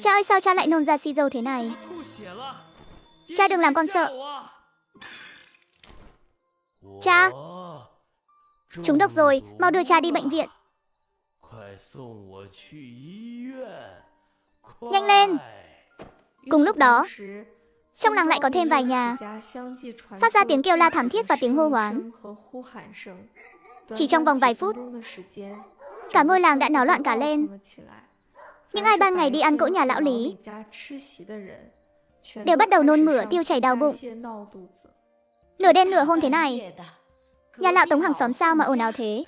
Cha ơi, sao cha lại nôn ra xì dầu thế này? Cha đừng làm con sợ. Cha, trúng độc rồi, mau đưa cha đi bệnh viện. Nhanh lên. Cùng lúc đó, trong làng lại có thêm vài nhà phát ra tiếng kêu la thảm thiết và tiếng hô hoán. Chỉ trong vòng vài phút, cả ngôi làng đã náo loạn cả lên. Những ai ban ngày đi ăn cỗ nhà lão Lý đều bắt đầu nôn mửa, tiêu chảy, đau bụng. Nửa đêm nửa hôm thế này, nhà lão Tống hàng xóm sao mà ồn ào thế?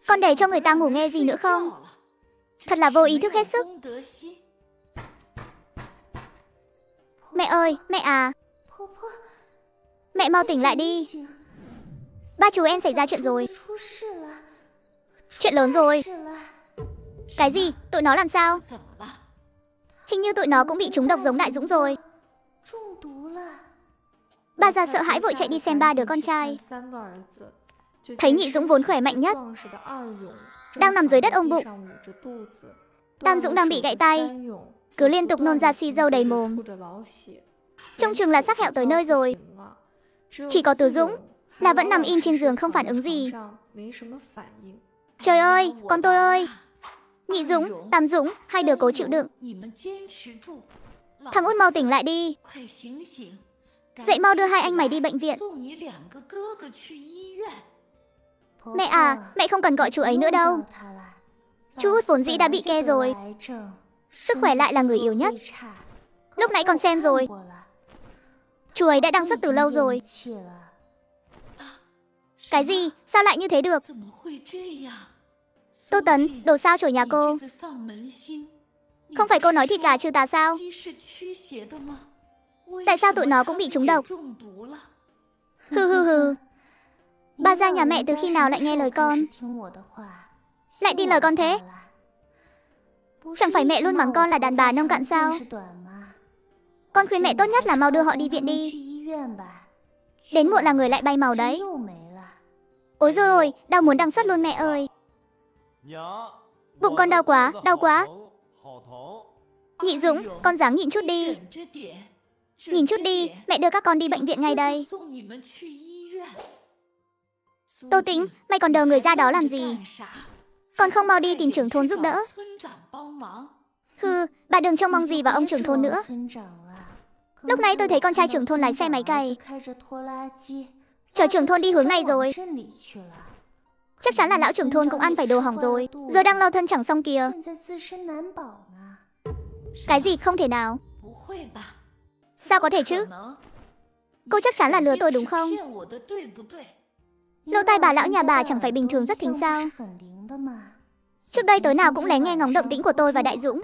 Còn để cho người ta ngủ nghe gì nữa không? Thật là vô ý thức hết sức. Mẹ ơi, mẹ à, mẹ mau tỉnh lại đi. Ba chú em xảy ra chuyện rồi. Chuyện lớn rồi. Cái gì? Tụi nó làm sao? Hình như tụi nó cũng bị trúng độc giống Đại Dũng rồi. Ba già sợ hãi vội chạy đi xem ba đứa con trai. Thấy Nhị Dũng vốn khỏe mạnh nhất đang nằm dưới đất ôm bụng. Tam Dũng đang bị gãy tay, cứ liên tục nôn ra xì dầu đầy mồm. Trông chừng là sắp hẹo tới nơi rồi. Chỉ có Tứ Dũng là vẫn nằm im trên giường không phản ứng gì. Trời ơi, con tôi ơi. Nhị Dũng, Tam Dũng, hai đứa cố chịu đựng. Thằng út mau tỉnh lại đi. Dậy mau đưa hai anh mày đi bệnh viện. Mẹ à, mẹ không cần gọi chú ấy nữa đâu. Chú út vốn dĩ đã bị ke rồi, sức khỏe lại là người yếu nhất. Lúc nãy con xem rồi, chú ấy đã đăng xuất từ lâu rồi. Cái gì? Sao lại như thế được? Tô Tấn, đồ sao chổi nhà cô? Không phải cô nói thịt gà trừ tà sao? Tại sao tụi nó cũng bị trúng độc? Hừ hừ hừ. Ba gia nhà mẹ từ khi nào lại nghe lời con? Lại tin lời con thế? Chẳng phải mẹ luôn mắng con là đàn bà nông cạn sao? Con khuyên mẹ tốt nhất là mau đưa họ đi viện đi. Đến muộn là người lại bay màu đấy. Ôi giời ơi, đau muốn đăng xuất luôn mẹ ơi. Bụng con đau quá, đau quá. Nhị Dũng, con ráng nhịn chút đi. Nhìn chút đi, mẹ đưa các con đi bệnh viện ngay đây. Tô Tĩnh, mày còn đờ người ra đó làm gì? Con không mau đi tìm trưởng thôn giúp đỡ. Hừ, bà đừng trông mong gì vào ông trưởng thôn nữa. Lúc nãy tôi thấy con trai trưởng thôn lái xe máy cày, chở trưởng thôn đi hướng này rồi. Chắc chắn là lão trưởng thôn cũng ăn phải đồ hỏng rồi, giờ đang lo thân chẳng xong kìa. Cái gì? Không thể nào. Sao có thể chứ? Cô chắc chắn là lừa tôi đúng không? Lỗ tai bà lão nhà bà chẳng phải bình thường rất thính sao? Trước đây tối nào cũng lén nghe ngóng động tĩnh của tôi và Đại Dũng.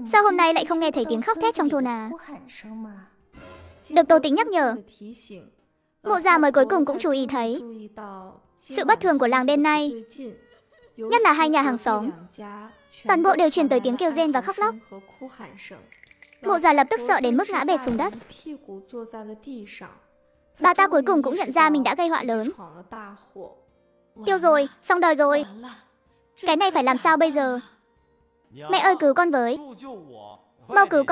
Sao hôm nay lại không nghe thấy tiếng khóc thét trong thôn à? Được Tô Tĩnh nhắc nhở, mụ già mới cuối cùng cũng chú ý thấy sự bất thường của làng đêm nay. Nhất là hai nhà hàng xóm, toàn bộ đều truyền tới tiếng kêu rên và khóc lóc. Mụ già lập tức sợ đến mức ngã bệt xuống đất. Bà ta cuối cùng cũng nhận ra mình đã gây họa lớn. Tiêu rồi, xong đời rồi. Cái này phải làm sao bây giờ? Mẹ ơi cứu con với. Mau cứu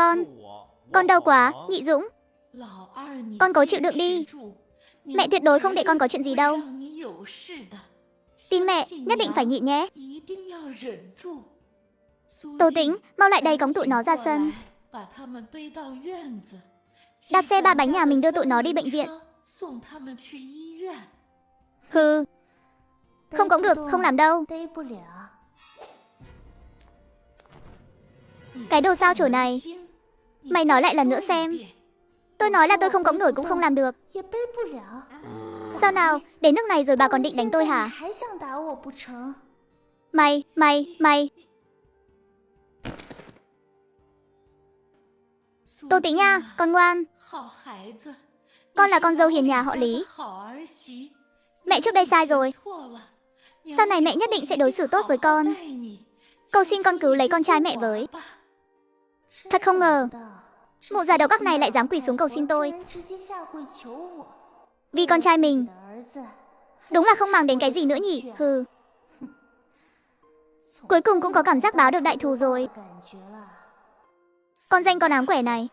con đau quá. Nhị Dũng, con cố chịu đựng đi. Mẹ tuyệt đối không để con có chuyện gì đâu. Tin mẹ, nhất định phải nhịn nhé. Tô Tĩnh, mau lại đây cõng tụi nó ra sân. Đạp xe ba bánh nhà mình đưa tụi nó đi bệnh viện. Hừ, không cõng được, không làm đâu. Cái đồ sao chổi này, mày nói lại lần nữa xem. Tôi nói là tôi không cõng nổi cũng không làm được. Sao nào, đến nước này rồi bà còn định đánh tôi hả? Mày. Tô Tĩnh nha, con ngoan. Con là con dâu hiền nhà họ Lý. Mẹ trước đây sai rồi. Sau này mẹ nhất định sẽ đối xử tốt với con. Cầu xin con cứu lấy con trai mẹ với. Thật không ngờ, mụ già đầu óc này lại dám quỳ xuống cầu xin tôi. Vì con trai mình. Đúng là không màng đến cái gì nữa nhỉ. Hừ. Cuối cùng cũng có cảm giác báo được đại thù rồi. Con danh con ám quẻ này.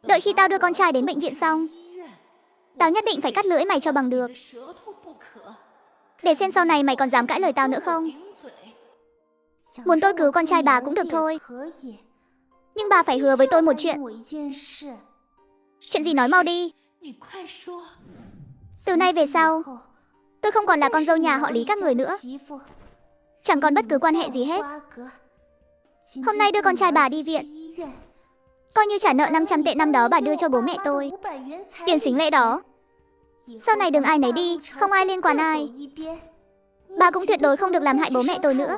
Đợi khi tao đưa con trai đến bệnh viện xong, tao nhất định phải cắt lưỡi mày cho bằng được. Để xem sau này mày còn dám cãi lời tao nữa không. Muốn tôi cứu con trai bà cũng được thôi. Nhưng bà phải hứa với tôi một chuyện. Chuyện gì nói mau đi. Từ nay về sau, tôi không còn là con dâu nhà họ Lý các người nữa. Chẳng còn bất cứ quan hệ gì hết. Hôm nay đưa con trai bà đi viện, coi như trả nợ 500 tệ năm đó bà đưa cho bố mẹ tôi. Tiền xính lễ đó. Sau này đừng ai nấy đi, không ai liên quan ai. Bà cũng tuyệt đối không được làm hại bố mẹ tôi nữa.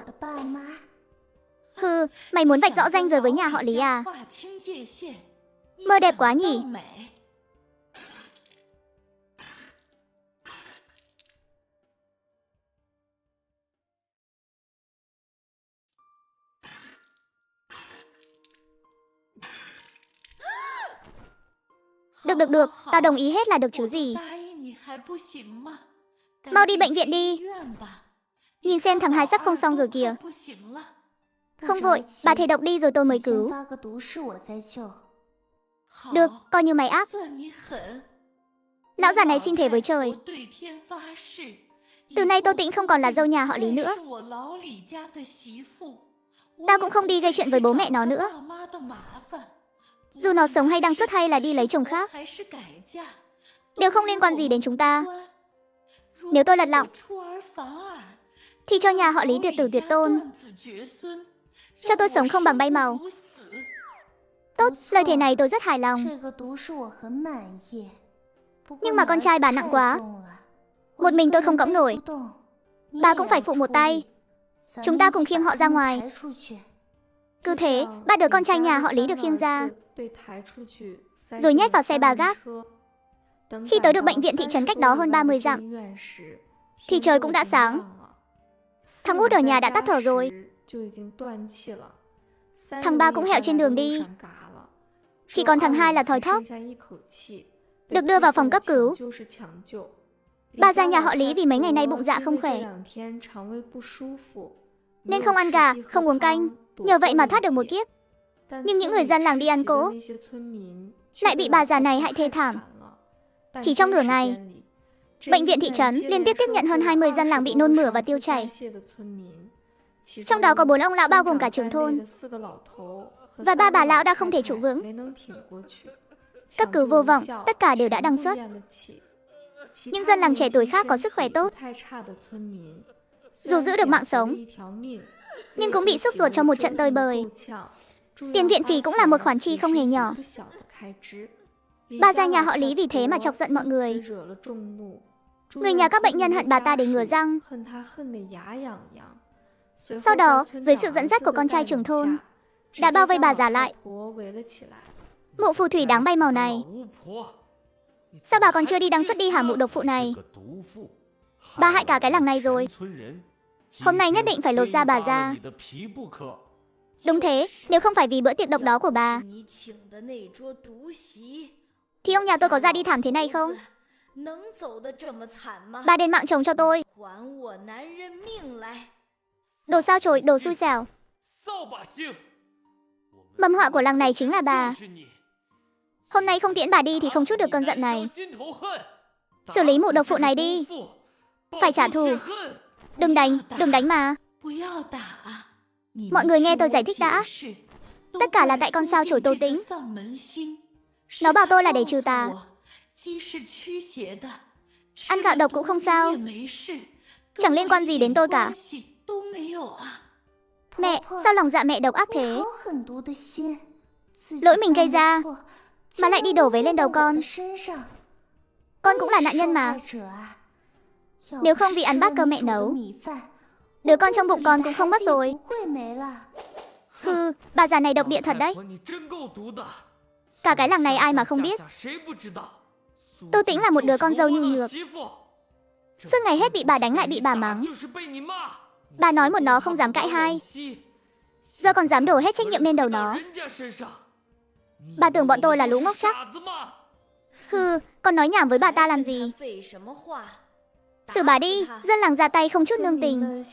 Hừ, mày muốn vạch rõ ranh giới với nhà họ Lý à? Mơ đẹp quá nhỉ. Được, tao đồng ý hết là được chứ gì. Mau đi bệnh viện đi. Nhìn xem thằng Hai sắp không xong rồi kìa. Không vội, bà thề độc đi rồi tôi mới cứu. Được, coi như mày ác. Lão già này xin thề với trời. Từ nay Tô Tĩnh không còn là dâu nhà họ Lý nữa. Tao cũng không đi gây chuyện với bố mẹ nó nữa. Dù nó sống hay đang xuất hay là đi lấy chồng khác, đều không liên quan gì đến chúng ta. Nếu tôi lật lọng, thì cho nhà họ Lý tuyệt tử tuyệt tôn. Cho tôi sống không bằng bay màu. Tốt, lời thề này tôi rất hài lòng. Nhưng mà con trai bà nặng quá. Một mình tôi không cõng nổi. Bà cũng phải phụ một tay. Chúng ta cùng khiêng họ ra ngoài. Cứ thế, ba đứa con trai nhà họ Lý được khiêng ra, rồi nhét vào xe ba gác. Khi tới được bệnh viện thị trấn cách đó hơn 30 dặm, thì trời cũng đã sáng. Thằng út ở nhà đã tắt thở rồi. Thằng ba cũng hẹo trên đường đi. Chỉ còn thằng Hai là thoi thóp, được đưa vào phòng cấp cứu. Ba gia nhà họ Lý vì mấy ngày nay bụng dạ không khỏe, nên không ăn gà, không uống canh. Nhờ vậy mà thoát được một kiếp. Nhưng những người dân làng đi ăn cỗ lại bị bà già này hại thê thảm. Chỉ trong nửa ngày, bệnh viện thị trấn liên tiếp tiếp nhận hơn 20 dân làng bị nôn mửa và tiêu chảy. Trong đó có 4 ông lão bao gồm cả trưởng thôn. Và 3 bà lão đã không thể trụ vững. Cấp cứu vô vọng, tất cả đều đã đăng xuất. Nhưng dân làng trẻ tuổi khác có sức khỏe tốt, dù giữ được mạng sống, nhưng cũng bị sốt ruột trong một trận tơi bời. Tiền viện phí cũng là một khoản chi không hề nhỏ. Ba gia nhà họ Lý vì thế mà chọc giận mọi người. Người nhà các bệnh nhân hận bà ta đến ngửa răng. Sau đó, dưới sự dẫn dắt của con trai trưởng thôn, đã bao vây bà già lại. Mụ phù thủy đáng bay màu này, sao bà còn chưa đi đăng xuất đi hả mụ độc phụ này? Bà hại cả cái làng này rồi. Hôm nay nhất định phải lột da bà ra. Đúng thế, nếu không phải vì bữa tiệc độc đó của bà, thì ông nhà tôi có ra đi thảm thế này không? Bà đền mạng chồng cho tôi. Đồ sao chổi, đồ xui xẻo. Mầm họa của làng này chính là bà. Hôm nay không tiễn bà đi thì không trút được cơn giận này. Xử lý mụ độc phụ này đi. Phải trả thù. Đừng đánh mà. Mọi người nghe tôi giải thích đã. Tất cả là tại con sao chổi Tô Tĩnh. Nó bảo tôi là để trừ tà. Ăn gạo độc cũng không sao, chẳng liên quan gì đến tôi cả. Mẹ, sao lòng dạ mẹ độc ác thế? Lỗi mình gây ra mà lại đi đổ vấy lên đầu con. Con cũng là nạn nhân mà. Nếu không vì ăn bát cơm mẹ nấu, đứa con trong bụng con cũng không mất rồi. Hừ, bà già này độc địa thật đấy. Cả cái làng này ai mà không biết. Tô Tĩnh là một đứa con dâu nhu nhược, suốt ngày hết bị bà đánh lại bị bà mắng. Bà nói một nó không dám cãi hai, giờ còn dám đổ hết trách nhiệm lên đầu nó. Bà tưởng bọn tôi là lũ ngốc chắc. Hừ, con nói nhảm với bà ta làm gì? Xử bà đi, dân làng ra tay không chút nương tình.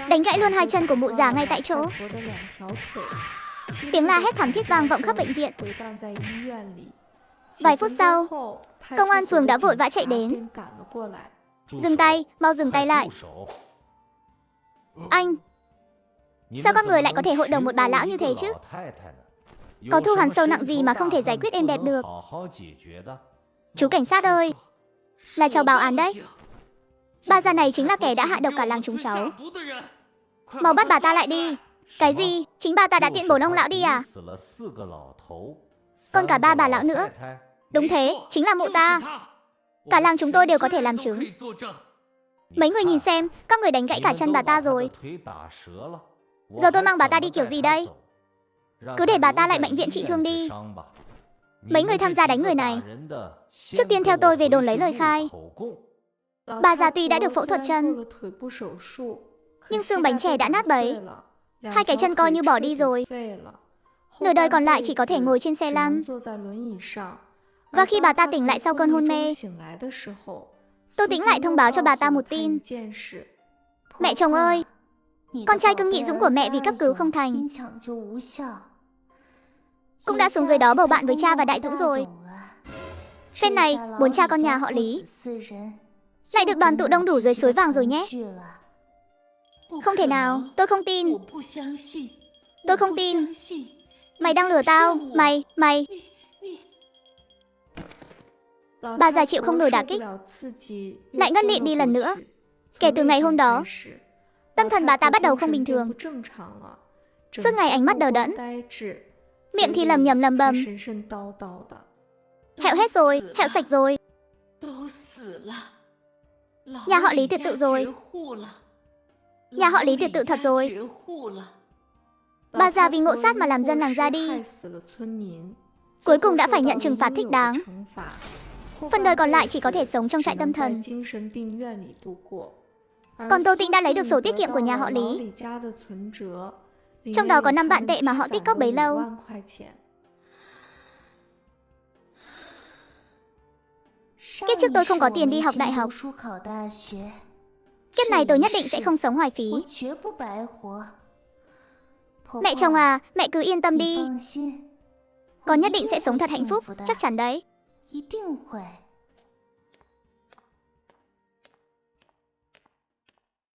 Đánh gãy luôn hai chân của mụ già ngay tại chỗ. Tiếng la hét thảm thiết vang vọng khắp bệnh viện. Vài phút sau, công an phường đã vội vã chạy đến. Dừng tay, mau dừng tay lại. Anh, sao các người lại có thể hội đồng một bà lão như thế chứ? Có thù hằn sâu nặng gì mà không thể giải quyết êm đẹp được? Chú cảnh sát ơi, là cháu báo án đấy. Bà già này chính là kẻ đã hạ độc cả làng chúng cháu. Mau bắt bà ta lại đi. Cái gì? Chính bà ta đã tiện bổn ông lão đi à? Còn cả ba bà lão nữa. Đúng thế, chính là mụ ta. Cả làng chúng tôi đều có thể làm chứng. Mấy người nhìn xem, các người đánh gãy cả chân bà ta rồi. Giờ tôi mang bà ta đi kiểu gì đây? Cứ để bà ta lại bệnh viện trị thương đi. Mấy người tham gia đánh người này, trước tiên theo tôi về đồn lấy lời khai. Bà già tuy đã được phẫu thuật chân, nhưng xương bánh chè đã nát bấy. Hai cái chân coi như bỏ đi rồi. Nửa đời còn lại chỉ có thể ngồi trên xe lăn. Và khi bà ta tỉnh lại sau cơn hôn mê, tôi tính lại thông báo cho bà ta một tin. Mẹ chồng ơi, con trai cưng nhị dũng của mẹ vì cấp cứu không thành cũng đã xuống dưới đó bầu bạn với cha và đại dũng rồi. Phen này, bốn cha con nhà họ Lý lại được đoàn tụ đông đủ dưới suối vàng rồi nhé. Không thể nào, tôi không tin. Tôi không tin. Mày đang lừa tao, mày. Bà già chịu không nổi đả kích, lại ngất lịm đi lần nữa. Kể từ ngày hôm đó, tâm thần bà ta bắt đầu không bình thường. Suốt ngày ánh mắt đờ đẫn, miệng thì lầm nhầm lầm bầm. Hẹo hết rồi, hẹo sạch rồi. Nhà họ Lý tuyệt tự rồi. Nhà họ Lý tuyệt tự thật rồi. Bà già vì ngộ sát mà làm dân làng ra đi, cuối cùng đã phải nhận trừng phạt thích đáng. Phần đời còn lại chỉ có thể sống trong trại tâm thần. Còn Tô Tĩnh đã lấy được sổ tiết kiệm của nhà họ Lý, trong đó có 5 vạn tệ mà họ tích cóp bấy lâu. Kiếp trước tôi không có tiền đi học đại học. Kiếp này tôi nhất định sẽ không sống hoài phí. Mẹ chồng à, mẹ cứ yên tâm đi. Con nhất định sẽ sống thật hạnh phúc, chắc chắn đấy.